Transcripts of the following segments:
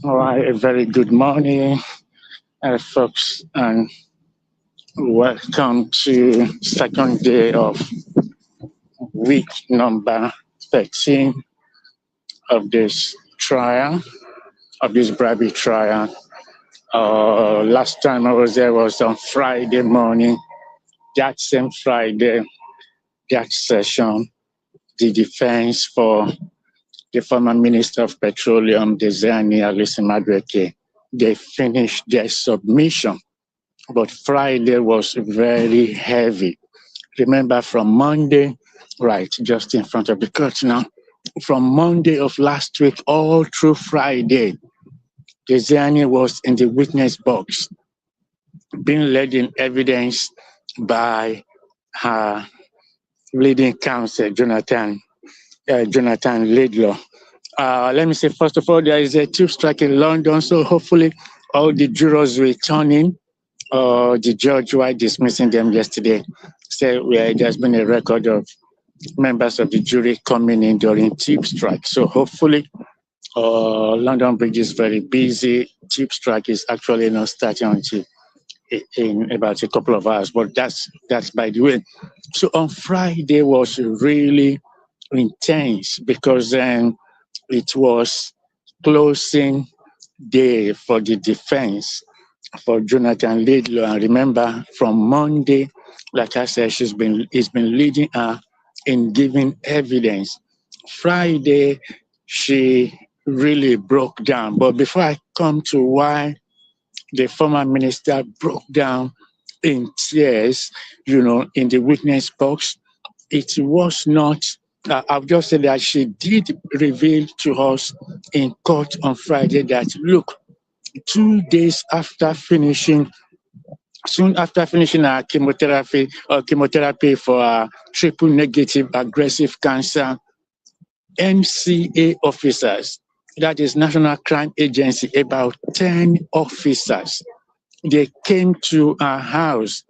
All right, a very good morning, folks, and welcome to second day of week number 13 of this trial, of this bribery trial. Last time I was there was on Friday morning. That same Friday, that session, the defense for the former Minister of Petroleum, Diezani, they finished their submission. But Friday was very heavy. Remember from Monday, right, just in front of the curtain now, from Monday of last week all through Friday, Diezani was in the witness box, being led in evidence by her leading counsel, Jonathan Laidlaw. Let me say, first of all, there is a tube strike in London, so hopefully all the jurors will turn in. The judge, while dismissing them yesterday, said there's been a record of members of the jury coming in during tube strike. So hopefully, London Bridge is very busy. Tube strike is actually not starting until in about a couple of hours, but that's by the way. So on Friday was really intense because it was closing day for the defense for Jonathan Laidlaw. And remember, from Monday, like I said, he's been leading her in giving evidence. Friday, she really broke down. But before I come to why the former minister broke down in tears, in the witness box, it was not. I'll just say that she did reveal to us in court on Friday that, look, 2 days after finishing, soon after finishing our chemotherapy for triple negative aggressive cancer, NCA officers, that is National Crime Agency, about 10 officers, they came to our house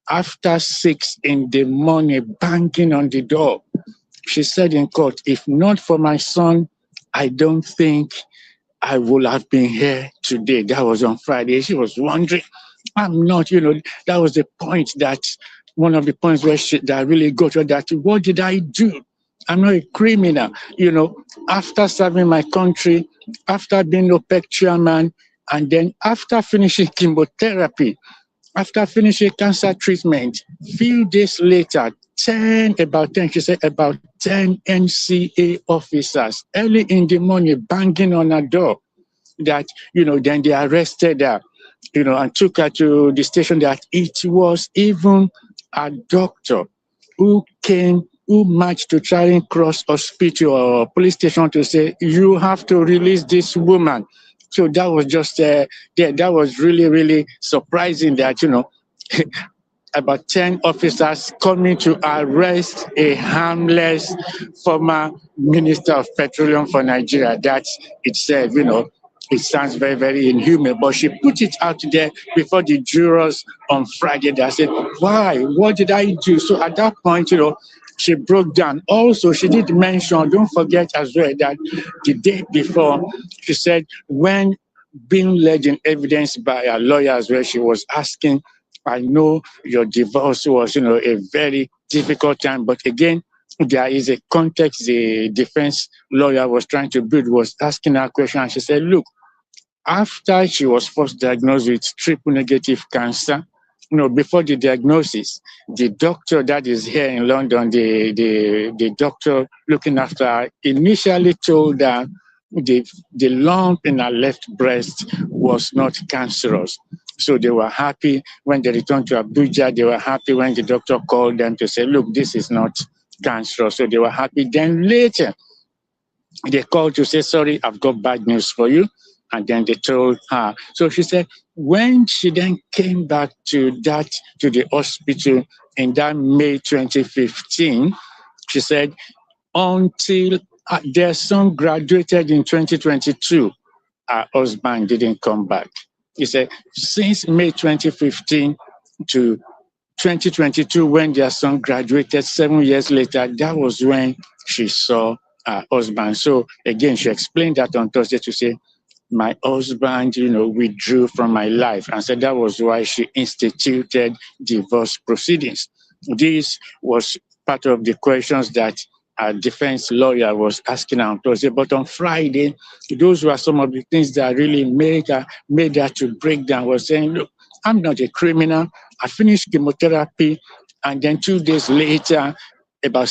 after 6 in the morning, banging on the door. She said in court, if not for my son, I don't think I would have been here today. That was on Friday. She was wondering, I'm not, that was the point that, one of the points where that really got her, that what did I do? I'm not a criminal. After serving my country, after being OPEC chairman, and then after finishing chemotherapy, after finishing cancer treatment, few days later, she said about 10 NCA officers early in the morning banging on her door that, then they arrested her, and took her to the station, that it was even a doctor who marched to Charing Cross Hospital or police station to say, you have to release this woman. So that was just, that was really, really surprising that, about 10 officers coming to arrest a harmless former Minister of Petroleum for Nigeria. That itself, it sounds very, very inhuman, but she put it out there before the jurors on Friday. They said, why? What did I do? So at that point, she broke down. Also, she did mention, don't forget as well, that the day before, she said, when being led in evidence by her lawyers, where she was asking, I know your divorce was, a very difficult time, but again, there is a context the defense lawyer was trying to build, was asking her a question, and she said, look, after she was first diagnosed with triple negative cancer, before the diagnosis, the doctor that is here in London, the doctor looking after her, initially told her the lump in her left breast was not cancerous. So they were happy when they returned to Abuja. They were happy when the doctor called them to say, look, this is not cancerous. So they were happy. Then later, they called to say, sorry, I've got bad news for you. And then they told her. So she said, when she then came back to the hospital in that May 2015, she said, until their son graduated in 2022, her husband didn't come back. He said, since May 2015 to 2022, when their son graduated 7 years later, that was when she saw her husband. So again, she explained that on Thursday to say, my husband, withdrew from my life, and said that was why she instituted divorce proceedings. This was part of the questions that a defense lawyer was asking on Thursday. But on Friday, those were some of the things that really made her to break down. Was saying, look, I'm not a criminal. I finished chemotherapy, and then 2 days later, about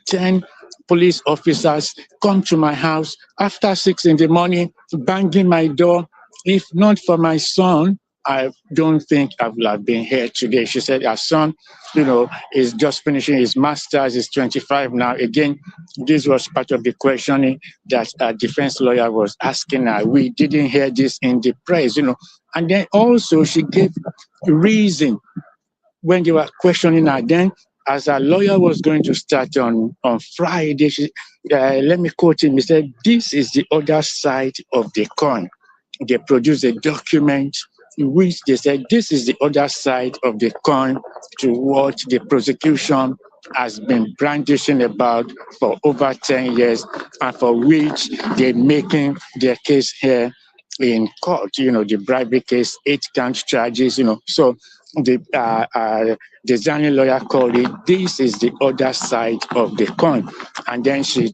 10 police officers come to my house after 6 in the morning, banging my door. If not for my son, I don't think I would have been here today. She said her son, is just finishing his master's, he's 25 now. Again, this was part of the questioning that a defense lawyer was asking her. We didn't hear this in the press, And then also she gave reason when they were questioning her. Then, as a lawyer was going to start on Friday, let me quote him. He said, "This is the other side of the coin." They produced a document in which they said, this is the other side of the coin to what the prosecution has been brandishing about for over 10 years, and for which they're making their case here in court. The bribery case, 8 count charges, So the Diezani lawyer called it, this is the other side of the coin. And then it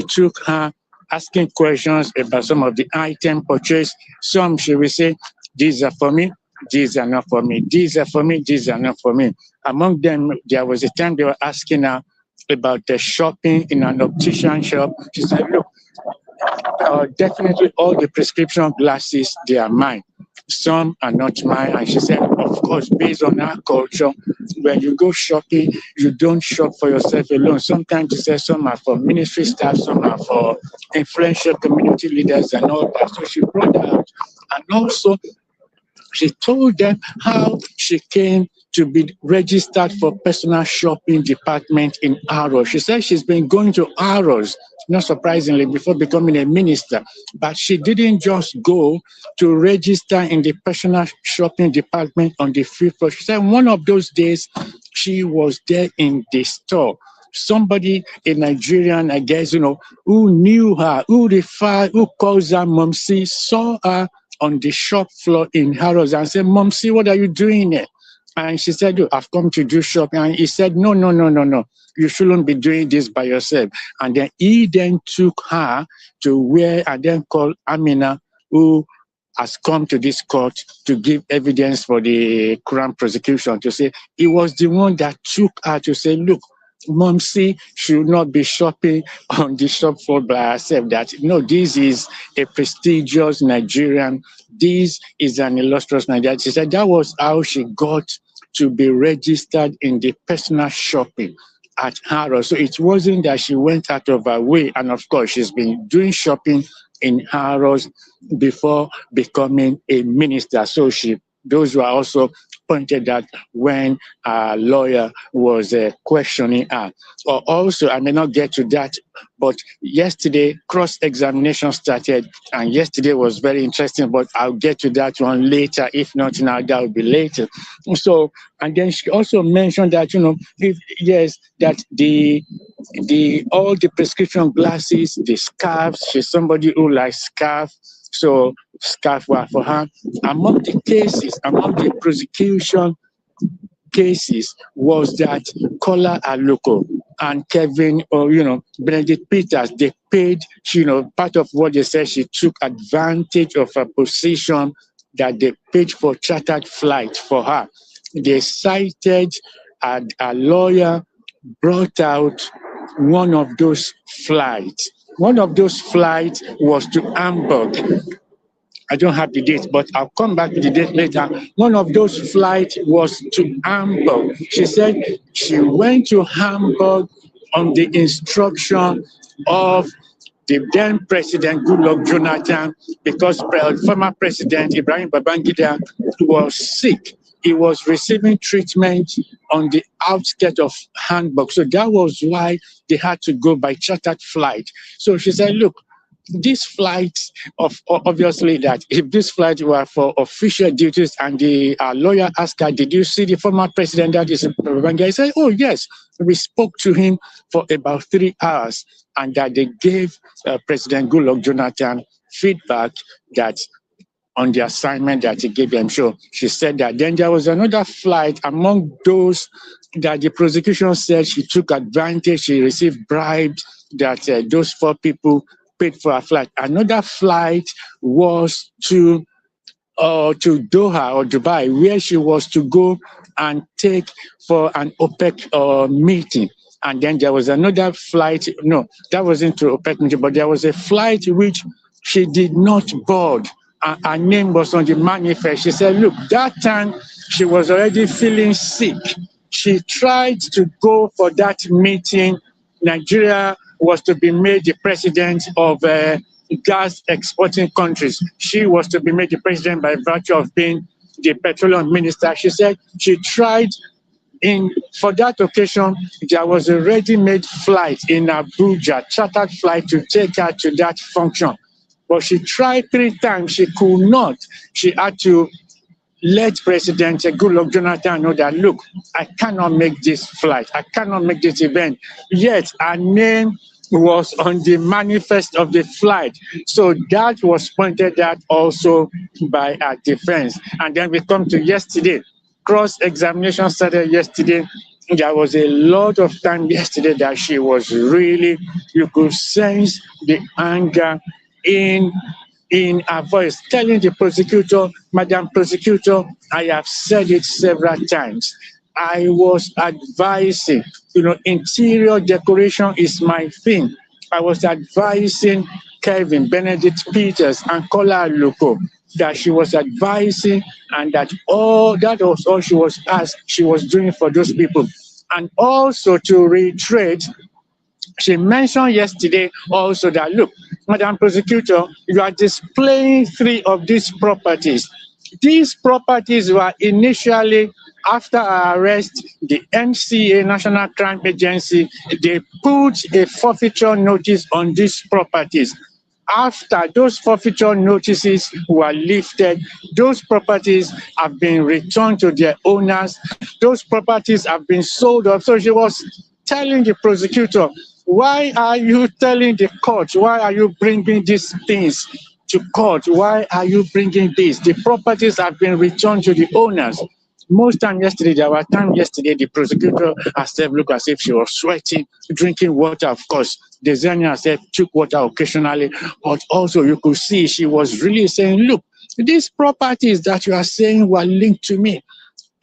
took her asking questions about some of the item purchased. Some she will say, these are for me, these are not for me, these are for me, these are not for me. Among them, there was a time they were asking her about the shopping in an optician shop. She said, look, definitely all the prescription glasses, they are mine. Some are not mine. And she said, of course, based on our culture, when you go shopping, you don't shop for yourself alone. Sometimes she said some are for ministry staff, some are for influential community leaders and all that. So she brought that out. And also, she told them how she came to be registered for personal shopping department in Arrows. She said she's been going to Arrows, not surprisingly, before becoming a minister. But she didn't just go to register in the personal shopping department on the 5th floor. She said one of those days she was there in the store. Somebody, a Nigerian, I guess, who knew her, who calls her Momsi, saw her on the shop floor in Harrods and said, Momsi, what are you doing here? And she said, I've come to do shopping. And he said, no. You shouldn't be doing this by yourself. And then he then took her to where and then called Amina, who has come to this court to give evidence for the Crown prosecution, to say he was the one that took her to say, look, Momsi should not be shopping on the shop floor by herself. That this is a prestigious Nigerian. This is an illustrious Nigerian. She said that was how she got to be registered in the personal shopping at Harrods. So it wasn't that she went out of her way. And of course, she's been doing shopping in Harrods before becoming a minister. So those were also pointed out when a lawyer was questioning her. Also, I may not get to that, but yesterday cross-examination started, and yesterday was very interesting, but I'll get to that one later. If not now, that will be later. So, and then she also mentioned that, that all the prescription glasses, the scarves, she's somebody who likes scarves. So scarf were for her. Among the prosecution cases was that Kola Aluko and Kevin, Benedict Peters, they paid, part of what they said, she took advantage of her position that they paid for chartered flight for her. They cited a lawyer brought out one of those flights. One of those flights was to Hamburg. I don't have the date, but I'll come back to the date later. One of those flights was to Hamburg. She said she went to Hamburg on the instruction of the then President Goodluck Jonathan, because former President Ibrahim Babangida was sick. He was receiving treatment on the outskirts of Hamburg. So that was why they had to go by chartered flight. So she said, look, these flights, obviously that if these flights were for official duties, and the lawyer asked her, did you see the former president, that is Babangida? He said, oh yes, we spoke to him for about 3 hours, and that they gave President Goodluck Jonathan feedback that on the assignment that he gave them. So she said that. Then there was another flight among those that the prosecution said she took advantage, she received bribes, that those 4 people paid for a flight. Another flight was to Doha or Dubai, where she was to go and take for an OPEC meeting. And then there was another flight, no, that wasn't to OPEC meeting, but there was a flight which she did not board. Her name was on the manifest. She said, look, that time she was already feeling sick. She tried to go for that meeting. Nigeria was to be made the president of gas exporting countries. She was to be made the president by virtue of being the petroleum minister. She said she tried for that occasion, there was a ready-made flight in Abuja, chartered flight to take her to that function. But she tried 3 times, she could not. She had to let President Goodluck Jonathan know that, look, I cannot make this flight, I cannot make this event. Yet her name was on the manifest of the flight. So that was pointed out also by our defense. And then we come to yesterday. Cross-examination started yesterday. There was a lot of time yesterday that she was really, you could sense the anger in her voice, telling the prosecutor, Madam Prosecutor, I have said it several times. I was advising, interior decoration is my thing. I was advising Kevin, Benedict Peters, and Kola Loko that she was advising, and that was all she was asked, she was doing for those people. And also to reiterate, she mentioned yesterday also that, look, Madam Prosecutor, you are displaying 3 of these properties. These properties were initially, after her arrest, the NCA, National Crime Agency, they put a forfeiture notice on these properties. After those forfeiture notices were lifted, those properties have been returned to their owners. Those properties have been sold off. So she was telling the prosecutor, why are you telling the court? Why are you bringing these things to court? Why are you bringing this? The properties have been returned to the owners. Most time yesterday, there were times yesterday, the prosecutor herself looked as if she was sweating, drinking water, of course. Diezani herself took water occasionally, but also you could see she was really saying, look, these properties that you are saying were linked to me.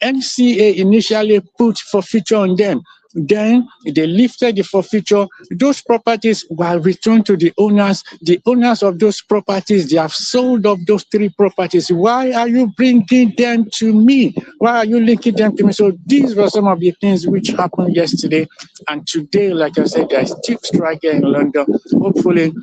NCA initially put forfeiture on them. Then they lifted the forfeiture. Those properties were returned to the owners. The owners of those properties, they have sold off those 3 properties. Why are you bringing them to me? Why are you linking them to me? So these were some of the things which happened yesterday. And today, like I said, there's still strike in London. Hopefully,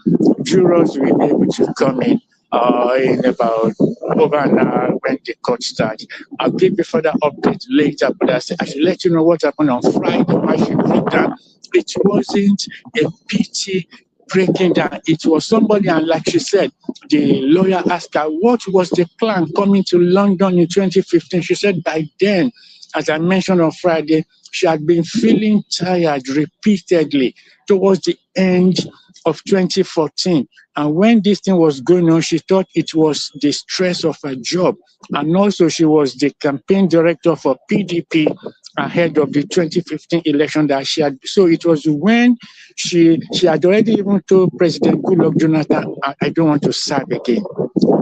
jurors will be able to come in about over an hour when the court starts. I'll give you further updates later, but I should let you know what happened on Friday. Why she broke down. It wasn't a pity breaking down. It was somebody, and like she said, the lawyer asked her, what was the plan coming to London in 2015? She said by then, as I mentioned on Friday, she had been feeling tired repeatedly towards the end of 2014. And when this thing was going on, she thought it was the stress of her job. And also she was the campaign director for PDP ahead of the 2015 election that she had. So it was when she had already even told President Goodluck Jonathan, I don't want to serve again.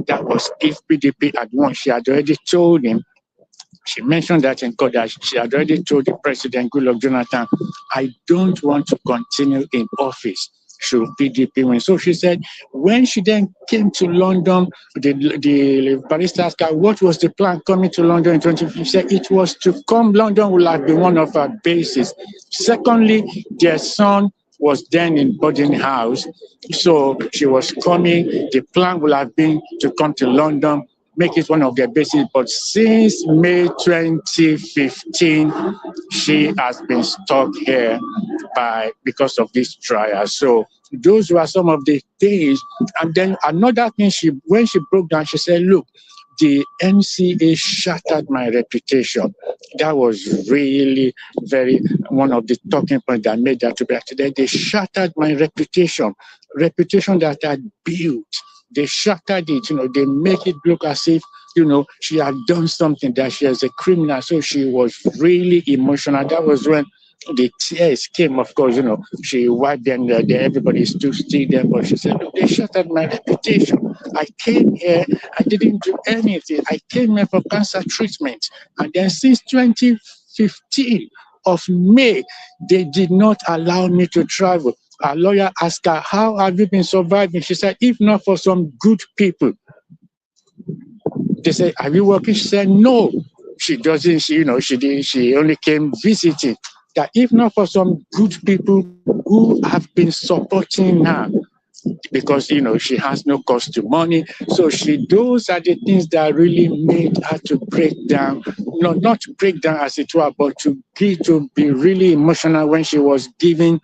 That was if PDP had won. She had already told him. She mentioned that in court that she had already told the President Goodluck Jonathan, I don't want to continue in office should PDP win. So she said, when she then came to London, the barrister asked her, what was the plan coming to London in 2015? She said it was to come. London will have been one of her bases. Secondly, their son was then in boarding house. So she was coming. The plan would have been to come to London, make it one of their bases. But since May 2015, she has been stuck here because of this trial. So those were some of the things. And then another thing, when she broke down, she said, look, the NCA shattered my reputation. That was really one of the talking points that made that to be today. They shattered my reputation that I built they shattered it, they make it look as if, she had done something, that she is a criminal. So she was really emotional. That was when the tears came. Of course, she wiped them there. Everybody stood still there, but she said, look, they shattered my reputation. I came here, I didn't do anything. I came here for cancer treatment. And then since 2015 of May, they did not allow me to travel. Our lawyer asked her, how have you been surviving? She said, if not for some good people. They said, are you working? She said, no, she doesn't. She only came visiting. That if not for some good people who have been supporting her, because she has no cost to money. So those are the things that really made her to break down, not to break down as it were, but to be really emotional when she was giving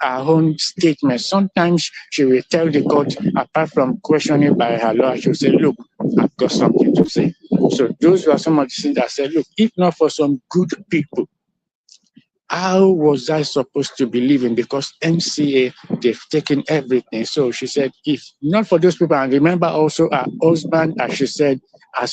her own statement. Sometimes she will tell the court, apart from questioning by her lawyer, she'll say, look, I've got something to say. So those were some of the things that said, look, if not for some good people, how was I supposed to be living? Because MCA, they've taken everything. So she said, if not for those people, and remember also her husband, as she said, had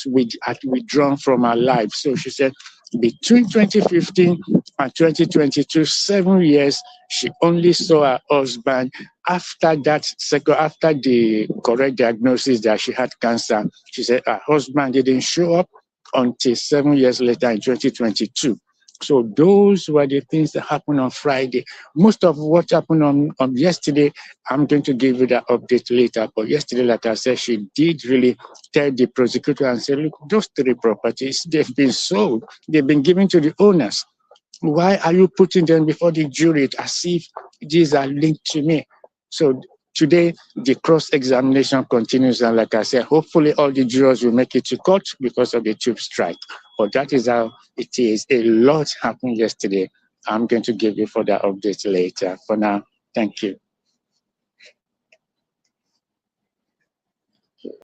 withdrawn from her life. So she said, between 2015 and 2022, 7 years, she only saw her husband. After the correct diagnosis that she had cancer, she said her husband didn't show up until 7 years later in 2022. So those were the things that happened on Friday. Most of what happened on yesterday, I'm going to give you that update later. But yesterday, like I said, she did really tell the prosecutor and say, look, those 3 properties, they've been sold. They've been given to the owners. Why are you putting them before the jury as if these are linked to me? So today, the cross-examination continues. And like I said, hopefully all the jurors will make it to court because of the tube strike. But that is how it is. A lot happened yesterday. I'm going to give you further updates later. For now, thank you.